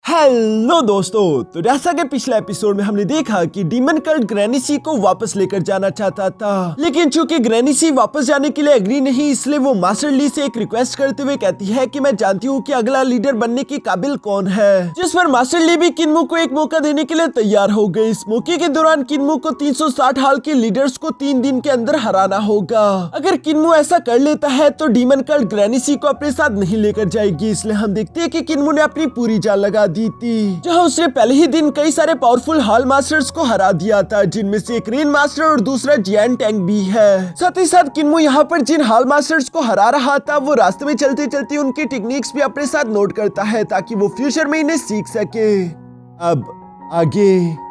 Hello दोस्तों, तो जैसा कि पिछले एपिसोड में हमने देखा कि डीमन कल्ट ग्रैनी सी को वापस लेकर जाना चाहता था, लेकिन चूंकि ग्रैनी सी वापस जाने के लिए एग्री नहीं, इसलिए वो मास्टर ली से एक रिक्वेस्ट करते हुए कहती है कि मैं जानती हूँ कि अगला लीडर बनने के काबिल कौन है। जिस पर मास्टर ली भी किन्मो को एक मौका देने के लिए तैयार हो गई। इस मौके के दौरान किन्मो को 360 हाल के लीडर्स को 3 दिन के अंदर हराना होगा। अगर किन्मो ऐसा कर लेता है तो डीमन कल्ट ग्रैनी सी को अपने साथ नहीं लेकर जाएगी। इसलिए हम देखते हैं कि किन्मो ने अपनी पूरी जान लगा दी थी, जहां उसने पहले ही दिन कई सारे पावरफुल हॉल मास्टर्स को हरा दिया था, जिनमें से एक रेन मास्टर और दूसरा जियांट टैंक भी है। साथ ही साथ किन्मो यहाँ पर जिन हॉल मास्टर्स को हरा रहा था वो रास्ते में चलते चलते उनके टेक्निक्स भी अपने साथ नोट करता है ताकि वो फ्यूचर में इन्हें सीख सके। अब आगे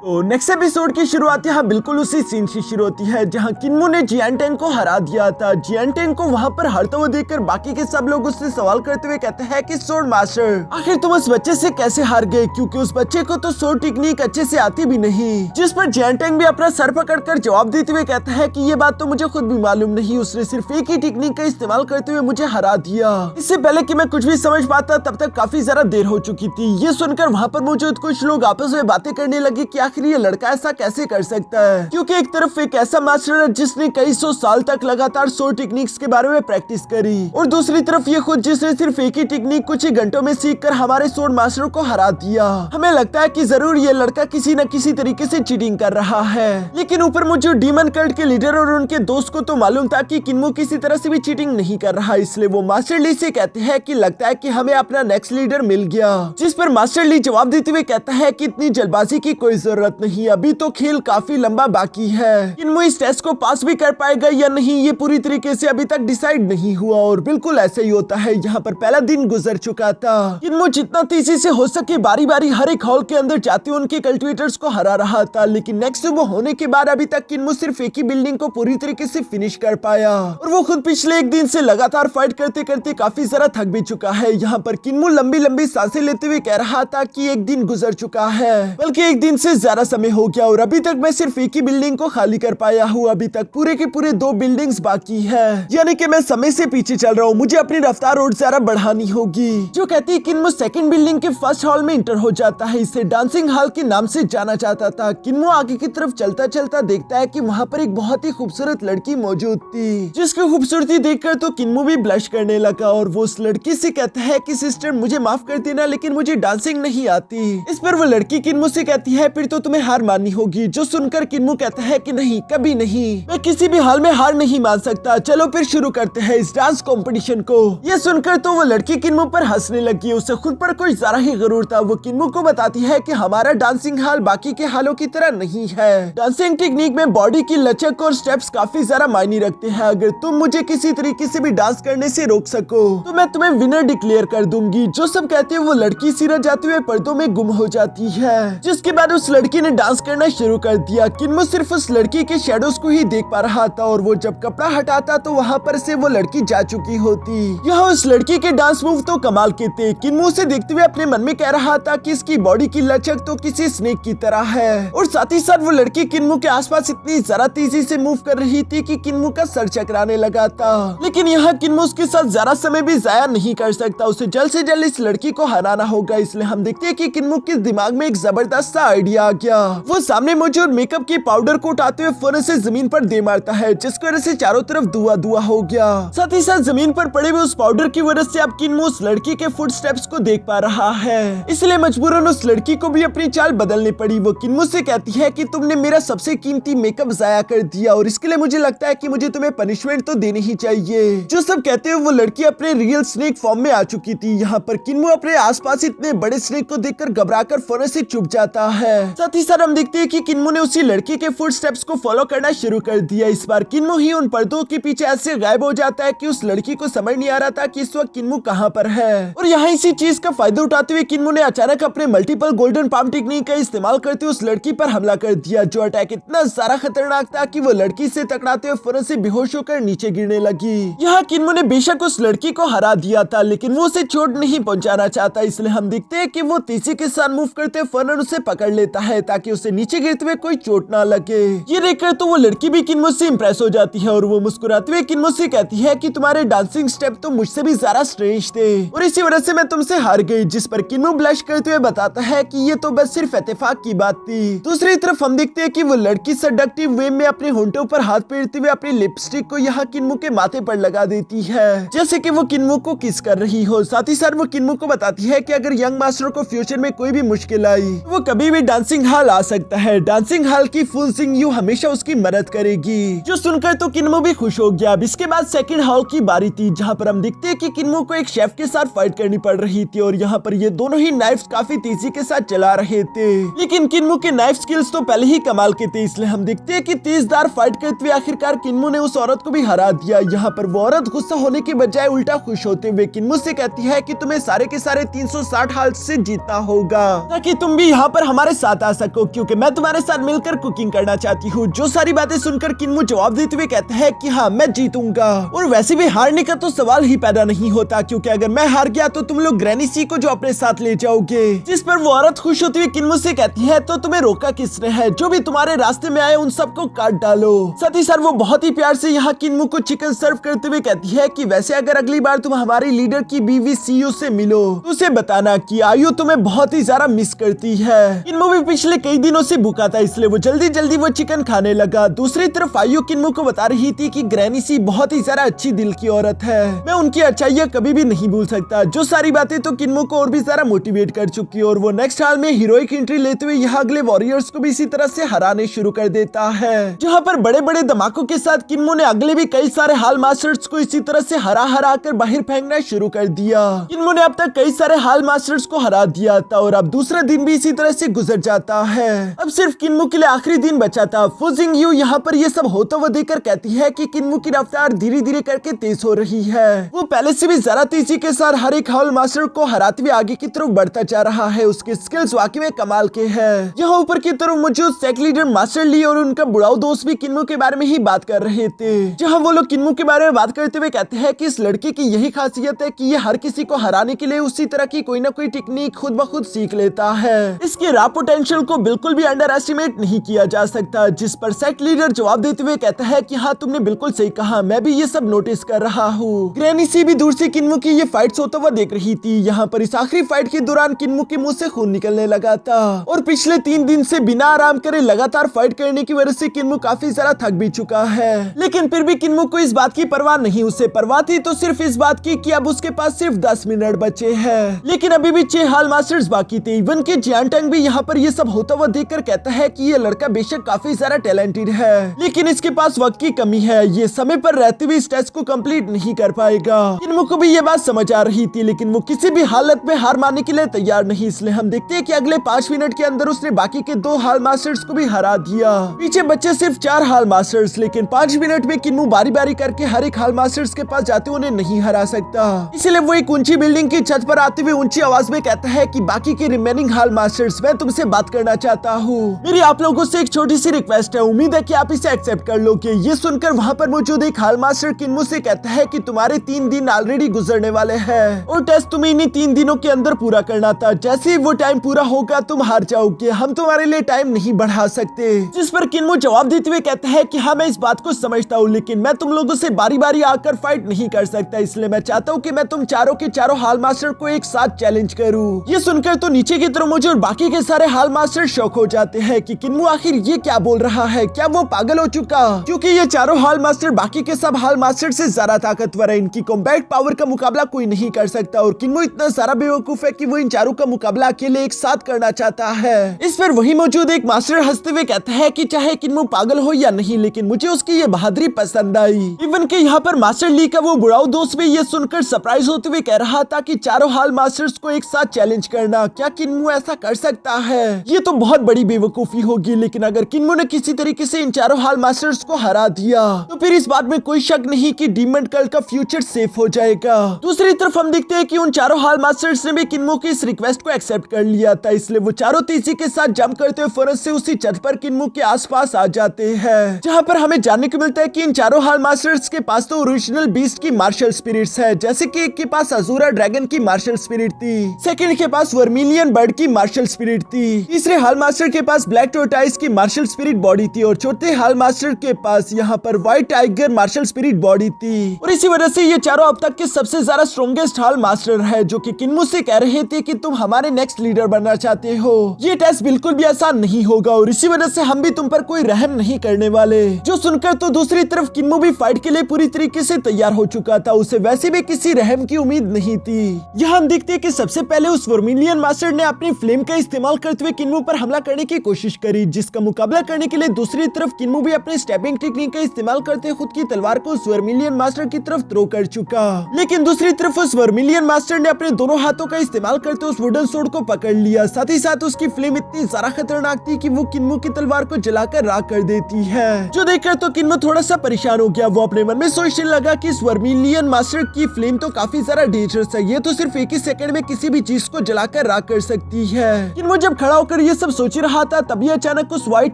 तो नेक्स्ट एपिसोड की शुरुआत यहाँ बिल्कुल उसी सीन से शुरू होती है जहाँ किन्मो ने जियांटेन को हरा दिया था। जियांटेन को वहाँ पर हारते हुए देखकर बाकी के सब लोग उससे सवाल करते हुए कहते हैं कि सोर्ड मास्टर, आखिर तुम उस बच्चे से कैसे हार गए, क्योंकि उस बच्चे को तो सोर्ड टेक्निक अच्छे से आती भी नहीं। जिस पर जियांटेन भी अपना सर पकड़कर जवाब देते हुए कहता है कि ये बात तो मुझे खुद भी मालूम नहीं, उसने सिर्फ एक ही टेक्निक का इस्तेमाल करते हुए मुझे हरा दिया। इससे पहले कि मैं कुछ भी समझ पाता तब तक काफी ज्यादा देर हो चुकी थी। ये सुनकर वहाँ पर मौजूद कुछ लोग आपस में बातें करने लगे कि आखिर ये लड़का ऐसा कैसे कर सकता है, क्योंकि एक तरफ एक ऐसा मास्टर है जिसने कई सौ साल तक लगातार सोर्ड टेक्निक्स के बारे में प्रैक्टिस करी, और दूसरी तरफ ये खुद जिसने सिर्फ एक ही टेक्निक कुछ ही घंटों में सीखकर हमारे सोर्ड मास्टर को हरा दिया। हमें लगता है कि जरूर ये लड़का किसी न किसी तरीके से चीटिंग कर रहा है, लेकिन ऊपर मुझे डीमन कल्ट के लीडर और उनके दोस्त को तो मालूम था कि किन्मो किसी तरह से भी चीटिंग नहीं कर रहा। इसलिए वो मास्टर ली से कहते हैं कि लगता है कि हमें अपना नेक्स्ट लीडर मिल गया। जिस पर मास्टर ली जवाब देते हुए कहता है कि इतनी जल्दबाजी की कोई जरूरत नहीं, अभी तो खेल काफी लंबा बाकी है। किन्मो इस टेस्ट को पास भी कर पाएगा या नहीं ये पूरी तरीके से अभी तक डिसाइड नहीं हुआ, और बिल्कुल ऐसे ही होता है। यहाँ पर पहला दिन गुजर चुका था। किन्मो जितना तेजी से हो सके बारी बारी हर एक हॉल के अंदर जाते उनके कल्टिवेटर्स को हरा रहा था, लेकिन नेक्स्ट सुबह होने के बाद अभी तक किन्मो सिर्फ एक ही बिल्डिंग को पूरी तरीके से फिनिश कर पाया, और वो खुद पिछले एक दिन से लगातार फाइट करते करते काफी ज्यादा थक भी चुका है। यहाँ पर किन्मो लंबी लंबी सांसें लेते हुए कह रहा था कि एक दिन गुजर चुका है, बल्कि एक दिन से ज्यादा समय हो गया, और अभी तक मैं सिर्फ एक ही बिल्डिंग को खाली कर पाया हूँ। अभी तक पूरे के पूरे 2 बिल्डिंग्स बाकी है, यानी कि मैं समय से पीछे चल रहा हूँ। मुझे अपनी रफ्तार और ज्यादा बढ़ानी होगी। जो कहती है किन्मो सेकंड बिल्डिंग के फर्स्ट हॉल में इंटर हो जाता है। इसे डांसिंग हॉल के नाम से जाना जाता था। किन्मो आगे की तरफ चलता चलता देखता है कि वहाँ पर एक बहुत ही खूबसूरत लड़की मौजूद थी, जिसकी खूबसूरती देखकर तो किन्मो भी ब्लश करने लगा, और वो उस लड़की से कहता है कि सिस्टर मुझे माफ कर देना, लेकिन मुझे डांसिंग नहीं आती। इस पर वो लड़की किन्मो से कहती है फिर तो तुम्हें हार माननी होगी। जो सुनकर किन्मो कहता है कि नहीं, कभी नहीं, मैं किसी भी हाल में हार नहीं मान सकता। चलो फिर शुरू करते हैं इस डांस कंपटीशन को। ये सुनकर तो वो लड़की किन्मो पर हंसने लगी। उसे खुद पर कुछ ज्यादा ही गरूर था। वो किन्मो को बताती है कि हमारा डांसिंग हाल बाकी के हालों की तरह नहीं है। डांसिंग टेक्निक में बॉडी की लचक और स्टेप्स काफी ज्यादा मायने रखते हैं। अगर तुम मुझे किसी तरीके से भी डांस करने से रोक सको तो मैं तुम्हें विनर डिक्लेयर कर दूंगी। जो सब कहते हैं वो लड़की सिरा जाते हुए पर्दों में गुम हो जाती है, जिसके बाद उस लड़की ने डांस करना शुरू कर दिया। किन्मो सिर्फ उस लड़की के शेडोज को ही देख पा रहा था, और वो जब कपड़ा हटाता तो वहाँ पर से वो लड़की जा चुकी होती। यहाँ उस लड़की के डांस मूव तो कमाल के थे। किन्मो से देखते हुए अपने मन में कह रहा था कि इसकी बॉडी की लचक तो किसी स्नेक की तरह है, और साथ ही साथ वो लड़की किन्मो के आसपास इतनी ज्यादा तेजी से मूव कर रही थी कि किन्मो का सर चकराने लगा था। लेकिन यहाँ किन्मो उसके साथ ज्यादा समय भी जाया नहीं कर सकता। उसे जल्द से जल्द इस लड़की को हराना होगा। इसलिए हम देखते हैं कि किन्मो के दिमाग में एक जबरदस्त सा आइडिया आ गया। वो सामने मौजूद मेकअप की पाउडर को उठाते हुए फौरन से जमीन पर दे मारता है, जिसकी वजह से चारों तरफ धुआं धुआं हो गया। साथ ही साथ जमीन पर पड़े हुए उस पाउडर की वजह से अब किन्मो उस लड़की के फुट स्टेप्स को देख पा रहा है। इसलिए मजबूरन उस लड़की को भी अपनी चाल बदलनी पड़ी। वो किन्मो से कहती है कि तुमने मेरा सबसे कीमती मेकअप जाया कर दिया, और इसके लिए मुझे लगता है कि मुझे तुम्हें पनिशमेंट तो देनी ही चाहिए। जो सब कहते हैं वो लड़की अपने रियल स्नेक फॉर्म में आ चुकी थी। यहाँ पर किन्मो अपने आसपास इतने बड़े स्नेक को देखकर घबराकर फौरन से चुप जाता है। साथ ही साथ हम देखते हैं कि किन्मो ने उसी लड़की के फुट स्टेप्स को फॉलो करना शुरू कर दिया। इस बार किन्मो ही उन पर्दों के पीछे ऐसे गायब हो जाता है कि उस लड़की को समझ नहीं आ रहा था कि इस वक्त किन्मो कहाँ पर है। और यहाँ इसी चीज का फायदा उठाते हुए किन्मो ने अचानक अपने मल्टीपल गोल्डन पाम टेक्निक का इस्तेमाल करते हुए उस लड़की पर हमला कर दिया। जो अटैक इतना सारा खतरनाक था कि वो लड़की से टकराते हुए फौरन से बेहोश होकर नीचे गिरने लगी। यहाँ किन्मो ने बेशक उस लड़की को हरा दिया था, लेकिन वो उसे चोट नहीं पहुंचाना चाहता। इसलिए हम देखते हैं कि वो तेजी के साथ मूव करते फौरन उसे पकड़ लेता है ताकि उसे नीचे गिरते हुए कोई चोट ना लगे। ये देखकर तो वो लड़की भी किन्मो से इम्प्रेस हो जाती है और वो मुस्कुराते हुए किन्मो से कहती है कि तुम्हारे डांसिंग स्टेप तो मुझसे भी ज्यादा स्ट्रेंज थे और इसी वजह से मैं तुमसे हार गई। जिस पर किन्मो ब्लश करते हुए बताता है कि ये तो बस सिर्फ इत्तेफाक की बात थी। दूसरी तरफ हम देखते हैं कि वो लड़की सेडक्टिव वे में अपने होंठों पर हाथ फेरते हुए अपनी लिपस्टिक को यहाँ किन्मो के माथे पर लगा देती है जैसे कि वो किन्मो को किस कर रही हो। साथ ही साथ वो किन्मो को बताती है कि अगर यंग मास्टर को फ्यूचर में कोई भी मुश्किल आई वो कभी भी डांसिंग हॉल आ सकता है। डांसिंग हॉल की फुल सिंग यू हमेशा उसकी मदद करेगी। जो सुनकर तो किन्मो भी खुश हो गया। अब इसके बाद सेकंड हॉल की बारी थी जहाँ पर हम देखते हैं कि किन्मो को एक शेफ के साथ फाइट करनी पड़ रही थी और यहाँ पर ये दोनों ही नाइफ्स काफी तेजी के साथ चला रहे थे। लेकिन किन्मो के नाइफ स्किल्स तो पहले ही कमाल के थे, इसलिए हम देखते हैं कि तेजदार फाइट करते हुए आखिरकार किन्मो ने उस औरत को भी हरा दिया। यहाँ पर वो औरत गुस्सा होने की बजाय उल्टा खुश होते हुए किन्मो से कहती है कि तुम्हें सारे के सारे 360 हाल से जीतना होगा ताकि तुम भी यहाँ पर हमारे साथ आ सको, क्योंकि मैं तुम्हारे साथ मिलकर कुकिंग करना चाहती हूँ। जो सारी बातें सुनकर किन्मो जवाब देते हुए कहता है कि हाँ मैं जीतूंगा और वैसे भी हारने का तो सवाल ही पैदा नहीं होता, क्योंकि अगर मैं हार गया तो तुम लोग ग्रैनी सी को जो अपने साथ ले जाओगे। जिस पर वो औरत खुश होती हुई किन्मो से कहती है तो तुम्हें रोका किसने है, जो भी तुम्हारे रास्ते में आए उन सबको काट डालो। साथ ही साथ वो बहुत ही प्यार से यहाँ किन्मो को चिकन सर्व करते हुए कहती है कि वैसे अगर अगली बार तुम हमारी लीडर की बीवी सीयू से मिलो तो उसे बताना कि आयु तुम्हें बहुत ही ज्यादा मिस करती है। किन्मो भी पिछले कई दिनों से भूखा था, इसलिए वो जल्दी जल्दी वो चिकन खाने लगा। दूसरी तरफ आयु किन्मो को बता रही थी कि ग्रैनी सी बहुत ही ज्यादा अच्छी दिल की औरत है, मैं उनकी अच्छाइयाँ कभी भी नहीं भूल सकता। जो सारी बातें तो किन्मो को और भी ज्यादा मोटिवेट कर चुकी है और वो नेक्स्ट हाल में हीरोइक एंट्री लेते हुए यहाँ अगले वॉरियर्स को भी इसी तरह से हराने शुरू कर देता है, जहाँ पर बड़े बड़े धमाकों के साथ किन्मो ने अगले भी कई सारे हाल मास्टर्स को इसी तरह से हरा कर बाहर फेंकना शुरू कर दिया। किन्मो ने अब तक कई सारे हाल मास्टर्स को हरा दिया था और अब दूसरा दिन भी इसी तरह से गुजर जाता है। अब सिर्फ किन्मो के लिए आखिरी दिन बचा था। फुजिंग यू यहाँ पर ये सब होता हुआ देखकर कहती है कि किन्मो की रफ्तार धीरे धीरे करके तेज हो रही है। वो पहले से भी ज्यादा तेजी के साथ हर एक हाल मास्टर को हराते हुए आगे की तरफ बढ़ता जा रहा है। उसके स्किल्स वाकई में कमाल के हैं। यहाँ ऊपर की तरफ मौजूद सेक लीडर मास्टर ली और उनका बुढ़ाऊ दोस्त भी किन्मो के बारे में ही बात कर रहे थे, जहाँ वो लोग किन्मो के बारे में बात करते हुए कहते हैं कि इस लड़के की यही खासियत है कि ये हर किसी को हराने के लिए उसी तरह की कोई ना कोई टेक्निक खुद ब खुद सीख लेता है। इसके रॉ पोटेंशियल को बिल्कुल भी अंडर एस्टिमेट नहीं किया जा सकता। जिस पर सेक लीडर जवाब देते हुए कहता है कि हाँ तुमने बिल्कुल सही कहा, मैं भी ये सब नोटिस कर रहा हूँ। ग्रैनी सी भी दूर से किन्मो की ये फाइट्स होता हुआ देख रही थी। यहाँ पर इस आखिरी फाइट के दौरान किन्मो के मुंह से खून निकलने लगा था और पिछले 3 दिन से बिना आराम करे लगातार फाइट करने की वजह से किन्मो काफी ज्यादा थक भी चुका है। लेकिन फिर भी किन्मो को इस बात की परवाह नहीं, उसे परवाह थी तो सिर्फ इस बात की कि अब उसके पास सिर्फ 10 मिनट बचे हैं। लेकिन अभी भी 6 हाल मास्टर्स बाकी थे। इवन के जियांटंग भी यहाँ पर ये सब होता हुआ देखकर कहता है कि ये लड़का बेशक काफी ज्यादा टैलेंटेड है, लेकिन इसके पास वक्त की कमी है, ये समय पर रहते हुए इस टेस्ट को कंप्लीट नहीं कर पाएगा। किन्मो को भी ये बात समझ आ रही थी, लेकिन वो किसी भी हालत में हार मानने के लिए तैयार नहीं। इसलिए हम देखते हैं कि अगले 5 मिनट के अंदर उसने बाकी के 2 हाल मास्टर्स को भी हरा दिया। पीछे बच्चे सिर्फ 4 हाल मास्टर्स, लेकिन 5 मिनट में किन्मो बारी बारी करके हर एक हाल मास्टर्स के पास जाते उन्हें नहीं हरा सकता। इसलिए वो एक ऊंची बिल्डिंग की छत पर आते हुए ऊंची आवाज में कहता है कि बाकी के रिमेनिंग हाल मास्टर्स, मैं तुमसे बात करना चाहता हूँ। मेरी आप लोगों से एक छोटी सी रिक्वेस्ट है, उम्मीद है कि आप इसे एक्सेप्ट कर लोगे। ये सुनकर वहाँ पर मौजूद एक हाल मास्टर किन्मो से कहता है कि तुम्हारे 3 दिन ऑलरेडी गुजरने वाले हैं और टेस्ट तुम्हें इन्हीं 3 दिनों के अंदर पूरा करना था। जैसे ही वो टाइम पूरा होगा तुम हार जाओगे, हम तुम्हारे लिए टाइम नहीं बढ़ा सकते। जिस पर किन्मो जवाब देते हुए कहता है कि हाँ मैं इस बात को समझता हूँ, लेकिन मैं तुम लोगों से बारी बारी आकर फाइट नहीं कर सकता, इसलिए मैं चाहता हूँ कि मैं तुम चारों के चारों हाल मास्टर को एक साथ चैलेंज करूँ। ये सुनकर तो नीचे की तरफ मुझे और बाकी के सारे हाल मास्टर शौक हो जाते हैं कि किन्मो आखिर ये क्या बोल रहा है, क्या वो पागल हो चुका? क्योंकि ये चारों हाल मास्टर बाकी के सब हाल मास्टर से ज्यादा ताकतवर है, इनकी कॉम्बैट पावर का मुकाबला कोई नहीं कर सकता और किन्मो इतना सारा बेवकूफ है कि वो इन चारों का मुकाबला अकेले एक साथ करना चाहता है। इस पर वही मौजूद एक मास्टर हंसते हुए कहता है कि चाहे किन्मो पागल हो या नहीं, लेकिन मुझे उसकी ये बहादुरी पसंद आई। इवन के यहाँ पर मास्टर ली का वो बुढ़ाऊ दोस्त भी ये सुनकर सरप्राइज होते हुए कह रहा था कि चारों हाल मास्टर्स को एक साथ चैलेंज करना, क्या किन्मो ऐसा कर सकता है? ये तो बहुत बड़ी बेवकूफी होगी। लेकिन अगर किन्मो ने किसी तरीके से इन चारों हाल मास्टर्स को हरा दिया तो फिर इस बात में कोई शक नहीं कि डीमन कल्ट का फ्यूचर सेफ हो जाएगा। दूसरी तरफ हम देखते हैं कि उन चारों हाल मास्टर्स ने भी किन्मो की इस रिक्वेस्ट को एक्सेप्ट कर लिया था, इसलिए वो चारों तेजी के साथ जंप करते हुए फौरन से उसी छत पर किन्मो के आसपास आ जाते हैं, जहाँ पर हमें जानने को मिलता है कि इन चारों हाल मास्टर्स के पास तो ओरिजिनल बीस्ट की मार्शल स्पिरिट्स है, जैसे कि एक के पास अजूरा ड्रैगन की मार्शल स्पिरिट थी, सेकंड के पास वर्मिलियन बर्ड की मार्शल स्पिरिट थी, तीसरे हाल मास्टर के पास ब्लैक टोरटाइज की मार्शल स्पिरिट बॉडी थी और चौथे हाल मास्टर के पास यहाँ पर white tiger martial spirit body थी। और इसी वजह से ये चारों अब तक के सबसे ज्यादा स्ट्रॉन्गेस्ट हाल मास्टर है, जो कि किन्मू से कह रहे थे कि तुम हमारे नेक्स्ट लीडर बनना चाहते हो। ये टेस्ट बिल्कुल भी आसान नहीं होगा और इसी वजह से हम भी तुम पर कोई रहम नहीं करने वाले। जो सुनकर तो दूसरी तरफ किन्मू भी फाइट के लिए पूरी तरीके से तैयार हो चुका था, उसे वैसे भी किसी रहम की उम्मीद नहीं थी। यहाँ हम देखते हैं कि सबसे पहले उस वर्मिलियन मास्टर ने अपनी फ्लेम का इस्तेमाल करते हुए किन्मू पर हमला करने की कोशिश करी, जिसका मुकाबला करने के लिए दूसरी तरफ किन्मू भी अपने स्टैबिंग टेक्निक का इस्तेमाल करते हुए खुद की तलवार को उस वर्मिलियन मास्टर की तरफ थ्रो कर चुका। लेकिन दूसरी तरफ उस वर्मिलियन मास्टर ने अपने दोनों हाथों का इस्तेमाल करते उस वुडन सोर्ड को पकड़ लिया। साथ ही साथ उसकी फ्लेम इतनी ज्यादा खतरनाक थी कि वो किन्मू की तलवार को जलाकर राख कर देती है। जो देखकर तो किन्मू थोड़ा सा परेशान हो गया। वो अपने मन में सोचने लगा कि इस वर्मिलियन मास्टर की फ्लेम तो काफी ज्यादा डेंजरस है, ये तो सिर्फ एक ही सेकंड में किसी भी चीज को जलाकर राख कर सकती है। किन्मू जब खड़ा होकर ये सब सोच रहा था, तभी अचानक उस व्हाइट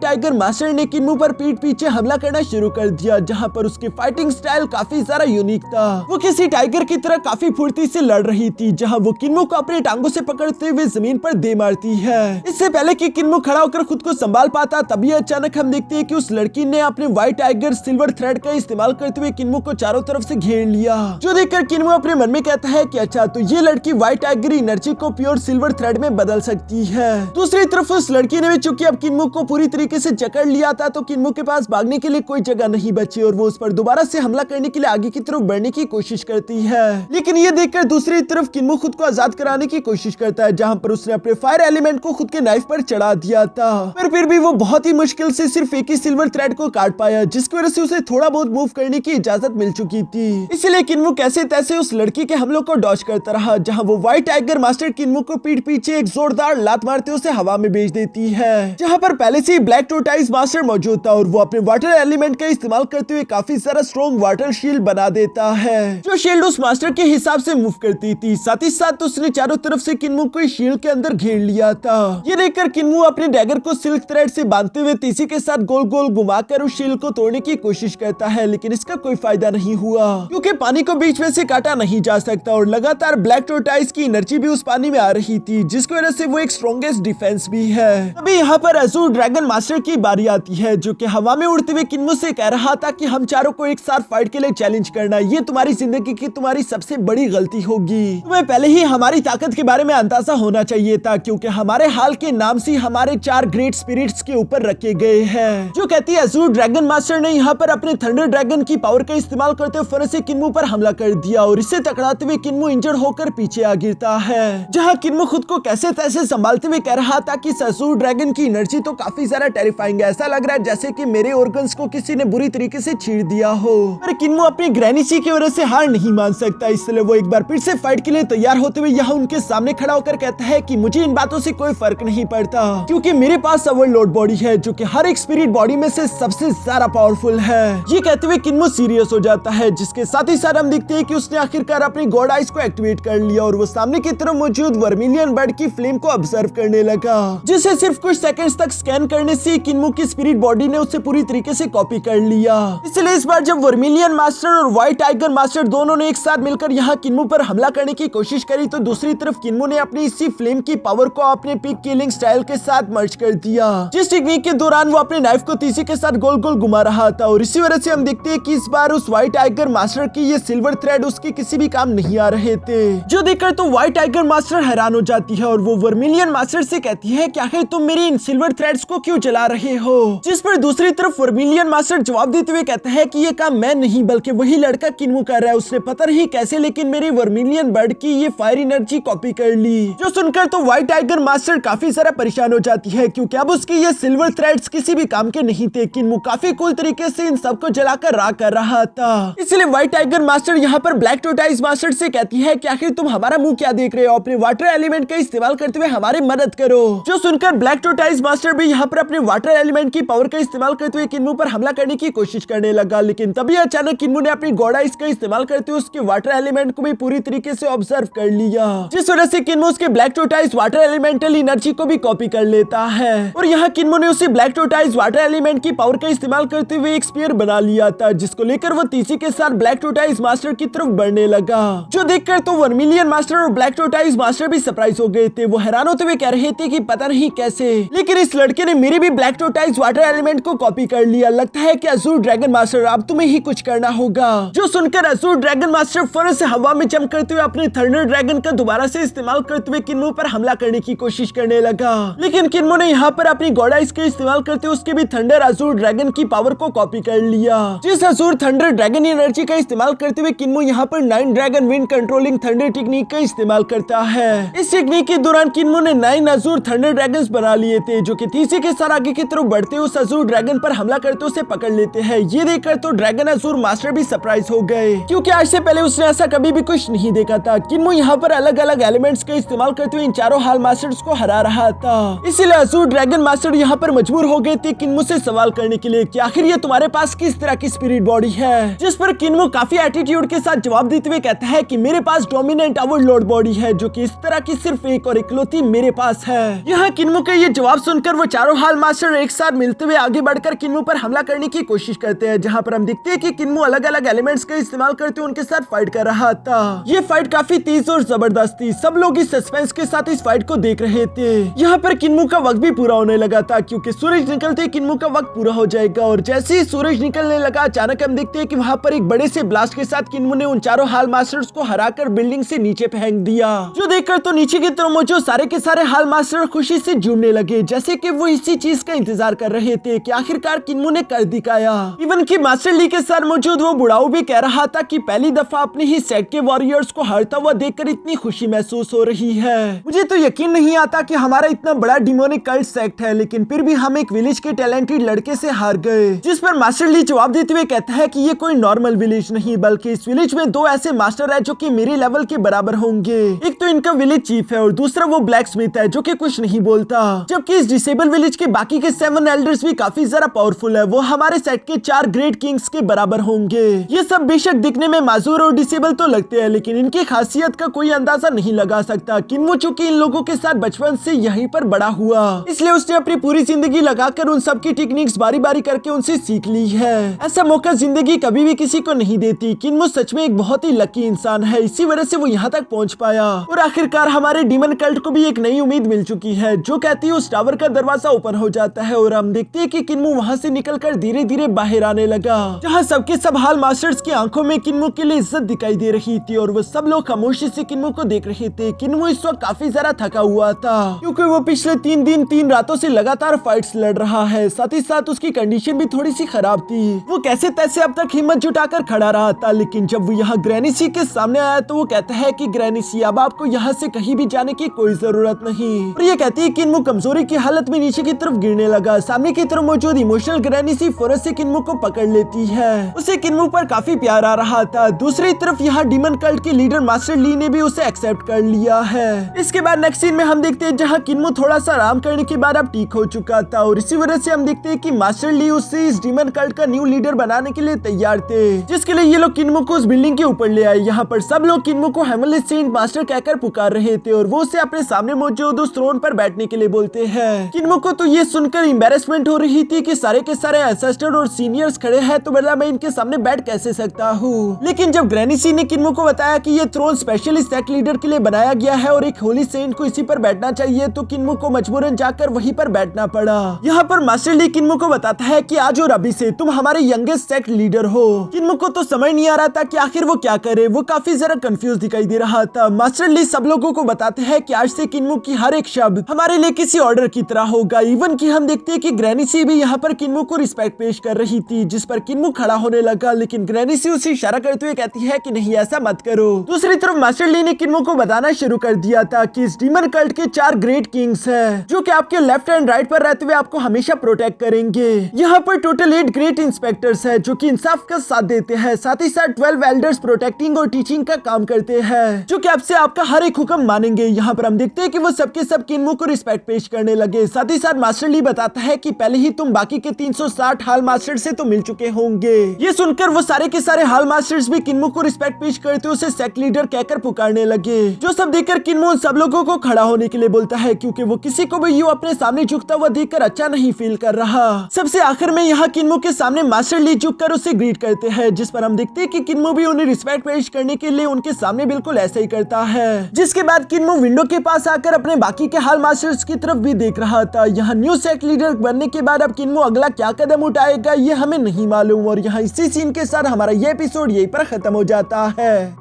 टाइगर मास्टर ने किन्मू पर पीठ पीछे हमला करना शुरू कर दिया, जहाँ पर उसकी फाइटिंग स्टाइल काफी ज्यादा यूनिक था। वो किसी टाइगर की तरह काफी फुर्ती से लड़ रही थी, जहाँ वो किन्मू को अपने टांगों से पकड़ते हुए जमीन पर दे मारती है। इससे पहले कि किन्मू खड़ा होकर खुद को संभाल पाता, तभी अचानक हम देखते हैं कि उस लड़की ने अपने व्हाइट टाइगर सिल्वर थ्रेड का इस्तेमाल करते हुए किन्मू को चारों तरफ से घेर लिया। जो देखकर किन्मू अपने मन में कहता है कि अच्छा, तो ये लड़की व्हाइट टाइगर एनर्जी को प्योर सिल्वर थ्रेड में बदल सकती है। दूसरी तरफ उस लड़की ने भी चूंकि अब किन्मू को पूरी तरीके से जकड़ लिया था, तो किन्मू के पास भागने के लिए कोई जगह नहीं बची और वो उस पर दोबारा से हमला करने के लिए आगे की तरफ बढ़ने की कोशिश करती है। लेकिन ये देखकर दूसरी तरफ किन्मू खुद को आजाद कराने की कोशिश करता है, जहाँ पर उसने अपने फायर एलिमेंट को खुद के नाइफ पर चढ़ा दिया था। पर फिर भी वो बहुत ही मुश्किल से सिर्फ एक ही सिल्वर थ्रेड को काट पाया, जिसकी वजह से उसे थोड़ा बहुत मूव करने की इजाजत मिल चुकी थी। इसलिए किन्मू कैसे तैसे उस लड़की के हमलों को डॉज करता रहा, जहाँ वो व्हाइट टाइगर मास्टर किन्मू को पीठ पीछे एक जोरदार लात मारते उसे हवा में भेज देती है, जहाँ पर पहले से ही ब्लैक टोरटाइज मास्टर मौजूद था और वो अपने वाटर एलिमेंट का इस्तेमाल करते हुए काफी सारा स्ट्रॉन्ग वाटर शील्ड बना देता है, जो शील्ड उस मास्टर के हिसाब से मूव करती थी। साथ ही साथ उसने चारों तरफ से किन्मू को शील्ड के अंदर घेर लिया था। ये देखकर किन्मू अपने डैगर को सिल्क थ्रेड से बांधते हुए तीसी के साथ गोल गोल घुमाकर उस शील्ड को तोड़ने की कोशिश करता है, लेकिन इसका कोई फायदा नहीं हुआ, क्योंकि पानी को बीच में से काटा नहीं जा सकता और लगातार ब्लैक टोरटाइज की एनर्जी भी उस पानी में आ रही थी, जिसकी वजह से वो एक स्ट्रॉन्गेस्ट डिफेंस भी है। अभी यहाँ पर अज़ूर ड्रैगन मास्टर की बारी आती है, जो कि हवा में उड़ते हुए किन्मू से कह रहा था कि हम चारों को एक साथ फाइट के लिए चैलेंज करना, ये तुम्हारी जिंदगी की तुम्हारी सबसे बड़ी गलती होगी। तुम्हें पहले ही हमारी ताकत के बारे में अंदाजा होना चाहिए था, क्योंकि हमारे हाल के नाम से हमारे 4 ग्रेट स्पिरिट्स के ऊपर रखे गए हैं। जो कहती है अज़ूर ड्रैगन मास्टर ने यहाँ पर अपने थंडर ड्रैगन की पावर का इस्तेमाल करते हुए फौरन से किन्मू पर हमला कर दिया और इसे टकराते हुए किन्मू इंजर्ड होकर पीछे आ गिरता है, जहाँ किन्मू खुद को कैसे तैसे संभालते हुए कह रहा था कि अज़ूर ड्रैगन की एनर्जी तो काफी ज्यादा टेरिफाइंग है, ऐसा लग रहा है जैसे कि मेरे ऑर्गन्स को किसी ने बुरी तरीके से छीड़ दिया हो। पर किन्मू अपनी ग्रैनिसी की वजह से हार नहीं मान सकता, इसलिए वो एक बार फिर से फाइट के लिए तैयार होते हुए यहाँ उनके सामने खड़ा होकर कहता है कि मुझे इन बातों से कोई फर्क नहीं पड़ता, क्योंकि मेरे पास ओवरलोड बॉडी है, जो कि हर एक स्पिरिट बॉडी में से सबसे ज्यादा पावरफुल है। ये कहते हुए किन्मू सीरियस हो जाता है, जिसके साथ ही साथ हम देखते हैं कि उसने आखिरकार अपनी गॉड आइज को एक्टिवेट कर लिया और वो सामने की तरफ मौजूद वर्मिलियन बर्ड की फ्लेम को ऑब्जर्व करने लगा, जिसे सिर्फ कुछ सेकंड्स तक स्कैन करने से किन्मू की स्पिरिट बॉडी ने उसे पूरी तरीके से कॉपी कर लिया। इसलिए इस बार जब वर्मिलियन मास्टर और व्हाइट टाइगर मास्टर दोनों ने एक साथ मिलकर यहाँ किन्मू पर हमला करने की कोशिश करी, तो दूसरी तरफ किन्मू ने अपनी इसी फ्लेम की पावर को अपने पिक किलिंग स्टाइल के साथ मर्ज कर दिया, जिस टेक्निक के दौरान वो अपने नाइफ को तीसी के साथ गोल गोल घुमा रहा था। और इसी वजह से हम देखते हैं कि इस बार उस व्हाइट टाइगर मास्टर की ये सिल्वर थ्रेड उसके किसी भी काम नहीं आ रहे थे, जो देखकर तो व्हाइट टाइगर मास्टर हैरान हो जाती है और वो वर्मिलियन मास्टर से कहती है कि आखिर तुम मेरी इन सिल्वर थ्रेड्स को क्यों जला रहे हो, जिस पर दूसरी तरफ वर्मिलियन मास्टर जवाब देते हुए कहता है कि ये काम मैं नहीं बल्कि वही लड़का किन्मू कर रहा है, उसने पता नहीं कैसे लेकिन मेरी वर्मिलियन बर्ड की ये फायर एनर्जी कॉपी कर ली। जो सुनकर तो व्हाइट टाइगर मास्टर काफी सारा परेशान हो जाती है, क्योंकि अब उसकी ये सिल्वर थ्रेड्स किसी भी काम के नहीं थे। किन्मू काफी कूल तरीके से इन सबको जलाकर राख कर रहा था। इसलिए व्हाइट टाइगर मास्टर यहाँ पर ब्लैक टोरटाइज मास्टर से कहती है कि आखिर तुम हमारा मुंह क्या देख रहे हो, अपने वाटर एलिमेंट का इस्तेमाल करते हुए हमारी मदद करो। जो सुनकर ब्लैक टोरटाइज मास्टर भी यहाँ पर अपने वाटर एलिमेंट की पावर का इस्तेमाल करते हुए किन्मू पर हमला करने की कोशिश करने लगा, लेकिन तभी अचानक किन्मू ने अपनी गॉड आइज का इस्तेमाल करते हुए उसके वाटर एलिमेंट को भी पूरी तरीके से ऑब्जर्व कर लिया, जिस वजह से किन्मू उसके ब्लैक टोरटाइज वाटर एलिमेंटल एनर्जी को भी कॉपी कर लेता है। और यहाँ किन्मू ने उसी ब्लैक टोरटाइज वाटर एलिमेंट की पावर का इस्तेमाल करते हुए एक स्पीयर बना लिया था, जिसको लेकर वो तीसी के साथ ब्लैक टोरटाइज मास्टर की तरफ बढ़ने लगा। जो देखकर तो वर्मिलियन मास्टर और ब्लैक टोरटाइज मास्टर भी सरप्राइज हो गए थे। वो हैरान होते हुए कह रहे थे कि पता पता नहीं कैसे, लेकिन इस लड़के ने मेरे भी ब्लैक टोटाइज वाटर एलिमेंट को कॉपी कर लिया। लगता है कि अज़ूर ड्रैगन मास्टर अब तुम्हें ही कुछ करना होगा। जो सुनकर अज़ूर ड्रैगन मास्टर फौरन से हवा में जंप करते हुए अपने थंडर ड्रैगन का दोबारा से इस्तेमाल करते हुए किन्मो पर हमला करने की कोशिश करने लगा, लेकिन किन्मो ने यहाँ पर अपनी गॉड आइज का इस्तेमाल करते हुए उसके भी थंडर अज़ूर ड्रैगन की पावर को कॉपी कर लिया। जिस अज़ूर थंडर ड्रैगन एनर्जी का इस्तेमाल करते हुए किन्मो यहाँ पर 9 dragon wind controlling thunder technique का इस्तेमाल करता है। इस टेक्निक के दौरान किन्मो ने 9 अज़ूर थंडर ड्रैगन्स बना लिए थे, जो कि तेजी के साथ आगे की तरफ बढ़ते उस अज़ूर ड्रैगन पर हमला करते उसे पकड़ लेते हैं। ये देखकर तो ड्रैगन अज़ूर मास्टर भी सरप्राइज हो गए, क्योंकि आज से पहले उसने ऐसा कभी भी कुछ नहीं देखा था। किन्मो यहाँ पर अलग अलग एलिमेंट्स का इस्तेमाल करते हुए इन चारों हाल मास्टर्स को हरा रहा था। इसीलिए अज़ूर ड्रैगन मास्टर यहाँ पर मजबूर हो गए थे किन्मो से सवाल करने के लिए कि आखिर ये तुम्हारे पास किस तरह की स्पिरिट बॉडी है, जिस पर किन्मो काफी एटीट्यूड के साथ जवाब देते हुए कहता है कि मेरे पास डोमिनेंट ओवरलॉर्ड बॉडी है, जो कि इस तरह की सिर्फ एक और इकलौती मेरे पास है। यहाँ किन्मो का ये जवाब सुनकर वो चारों हाल मास्टर एक साथ मिलते हुए आगे बढ़कर किन्मो पर हमला करने की कोशिश करते हैं, जहाँ पर हम देखते हैं कि किन्मो अलग अलग एलिमेंट्स का इस्तेमाल करते हुए उनके साथ फाइट कर रहा था। ये फाइट काफी तेज और जबरदस्त थी। सब लोग इस सस्पेंस के साथ इस फाइट को देख रहे थे। यहाँ पर किन्मो का वक्त भी पूरा होने लगा था, क्योंकि सूरज निकलते ही किन्मो का वक्त पूरा हो जाएगा। और जैसे ही सूरज निकलने लगा, अचानक हम देखते हैं कि वहाँ पर एक बड़े से ब्लास्ट के साथ किन्मो ने उन चारों हाल मास्टर्स को हराकर बिल्डिंग से नीचे फेंक दिया, जो देखकर तो नीचे की तरफ मौजूद सारे के सारे हाल मास्टर खुशी से झूमने लगे, जैसे कि वो इसी चीज का इंतजार कर रहे थे कि आखिरकार किन्मो ने कर दिखाया। इवन कि मास्टर ली के साथ मौजूद वो बुढ़ाऊ भी कह रहा था कि पहली दफा अपने ही सेट के वॉरियर्स को हारता हुआ देखकर इतनी खुशी महसूस हो रही है। मुझे तो यकीन नहीं आता कि हमारा इतना बड़ा डिमोनिक कल्ट सेक्ट है, लेकिन फिर भी हम एक विलेज के टैलेंटेड लड़के से हार गए। जिस पर मास्टर ली जवाब देते हुए कहता है कि ये कोई नॉर्मल विलेज नहीं, बल्कि इस विलेज में 2 ऐसे मास्टर है जो कि मेरे लेवल के बराबर होंगे। एक तो इनका विलेज चीफ है और दूसरा वो ब्लैक स्मिथ है, जो कि कुछ नहीं बोलता। जबकि इस डिसेबल विलेज के बाकी के 7 एल्डर्स भी काफी ज्यादा पावरफुल है। वो हमारे सेट के 4 ग्रेट किंग्स के बराबर होंगे। ये सब बेशक दिखने में माजूर और डिसेबल तो लगते हैं, लेकिन इनकी खासियत का कोई अंदाजा नहीं लगा सकता। किन्मो चूंकि इन लोगों के साथ बचपन से यहीं पर बड़ा हुआ, इसलिए उसने अपनी पूरी जिंदगी लगाकर उन सब की टेक्निक्स बारी बारी करके उनसे सीख ली है। ऐसा मौका जिंदगी कभी भी किसी को नहीं देती। किन्मो सच में एक बहुत ही लकी इंसान है, इसी वजह से वो यहाँ तक पहुँच पाया। और आखिरकार हमारे डीमन कल्ट को भी एक नई उम्मीद मिल चुकी है, जो कहती है उस टावर का दरवाजा ओपन हो जाता है और हम देखते हैं कि किन्मो वहाँ से निकलकर धीरे धीरे बाहर आने लगा, जहाँ सबके सब हाल मास्टर्स की आंखों में किन्मो के लिए इज्जत दिखाई दे रही थी और वो सब लोग खामोशी से किन्मो को देख रहे थे। किन्मो इस वक्त काफी ज्यादा थका हुआ था, क्योंकि वो पिछले 3 दिन 3 रातों से लगातार फाइट्स लड़ रहा है। साथ ही साथ उसकी कंडीशन भी थोड़ी सी खराब थी। वो कैसे तैसे अब तक हिम्मत जुटाकर खड़ा रहा था, लेकिन जब वो यहाँ ग्रैनी सी के सामने आया तो वो कहता है कि ग्रैनी सी, अब आपको यहाँ से कहीं भी जाने की कोई जरूरत नहीं। और ये कहती है कि किन्मो कमजोरी की हालत में नीचे की तरफ गिरने लगा। सामने की तरफ मौजूद इमोशनल ग्रैनी सी फौरन से किन्मो को पकड़ लेती है। उसे किन्मो पर काफी प्यार आ रहा था। दूसरी तरफ यहाँ डीमन कल्ट के लीडर मास्टर ली ने भी उसे एक्सेप्ट कर लिया है। इसके बाद नेक्स्ट सीन में हम देखते हैं जहाँ किन्मो थोड़ा सा आराम करने के बाद अब ठीक हो चुका था, और इसी वजह से हम देखते हैं कि मास्टर ली उससे इस डीमन कल्ट का न्यू लीडर बनाने के लिए तैयार थे, जिसके लिए ये लोग किन्मो को उस बिल्डिंग के ऊपर ले आए। यहाँ पर सब लोग किन्मो को हेवनली सेंट मास्टर कहकर पुकार रहे थे और वो उसे अपने सामने मौजूद उस थ्रोन पर बैठने के लिए बोलते हैं। किन्मो को तो ये सुनकर एम्बैरेसमेंट हो रही थी कि सारे के सारे एंसेस्टर और सीनियर्स खड़े हैं, तो मतलब मैं इनके सामने बैठ कैसे सकता हूँ। लेकिन जब ग्रैनी सी ने किन्मो को बताया कि ये थ्रोन स्पेशली सेक्ट लीडर के लिए बनाया गया है और एक होली सेंट को इसी पर बैठना चाहिए, तो किन्मो को मजबूरन जाकर वहीं पर बैठना पड़ा। यहाँ पर मास्टर ली किन्मो को बताता है कि आज और अभी से तुम हमारे यंगेस्ट सेक्ट लीडर हो। किन्मो को तो समझ नहीं आ रहा था कि आखिर वो क्या करे। वो काफी जरा कंफ्यूज दिखाई दे रहा था। मास्टर ली सब लोगों को बताते हैं कि आज से किन्मो की हर एक शब्द हमारे लिए किसी ऑर्डर की तरह होगा। इवन कि हम देखते हैं कि ग्रैनी सी भी यहाँ पर किन्मो को रिस्पेक्ट पेश कर रही थी, जिस पर किन्मो खड़ा होने लगा, लेकिन ग्रैनी सी उसे इशारा करते हुए कहती है कि नहीं ऐसा मत करो। दूसरी तरफ मास्टर ली ने किन्मो को बताना शुरू कर दिया था कि इस डीमन कल्ट के 4 ग्रेट किंग्स हैं, जो कि आपके लेफ्ट एंड राइट पर रहते हुए आपको हमेशा प्रोटेक्ट करेंगे। यहाँ पर टोटल 8 ग्रेट इंस्पेक्टर्स हैं, जो कि इंसाफ का साथ देते हैं। साथ ही साथ 12 एल्डर्स प्रोटेक्टिंग और टीचिंग का काम करते हैं, जो कि आपसे आपका हर एक हुक्म मानेंगे। यहाँ पर हम देखते हैं कि वो सबके सब किन्मो को रिस्पेक्ट पेश करने लगे। साथ ही साथ मास्टर ली बताता है कि पहले ही तुम बाकी के 360 हाल मास्टर से तो मिल चुके होंगे। ये सुनकर वो सारे के सारे हाल मास्टर्स भी किन्मो को रिस्पेक्ट पेश करते उसे सेक्ट लीडर कहकर पुकारने लगे, जो सब देखकर किन्मो सब लोगों को खड़ा होने के लिए बोलता है, क्योंकि वो किसी को भी यूं अपने सामने झुकता हुआ देखकर अच्छा नहीं फील कर रहा। सबसे आखिर में यहाँ किन्मो के सामने मास्टर ली झुककर उसे ग्रीट करते हैं, जिस पर हम देखते हैं कि किन्मो भी उन्हें रिस्पेक्ट पेश करने के लिए उनके सामने बिल्कुल ऐसा ही करता है। जिसके बाद किन्मो विंडो के पास आकर अपने बाकी के हाल मास्टर्स की तरफ भी देख रहा था। यहाँ न्यू सेक्ट लीडर बनने के बाद अब किन्मो अगला क्या कदम उठाएगा ये हमें नहीं मालूम। और यहाँ इसी सीन के साथ हमारा ये एपिसोड यहीं पर खत्म हो जाता है।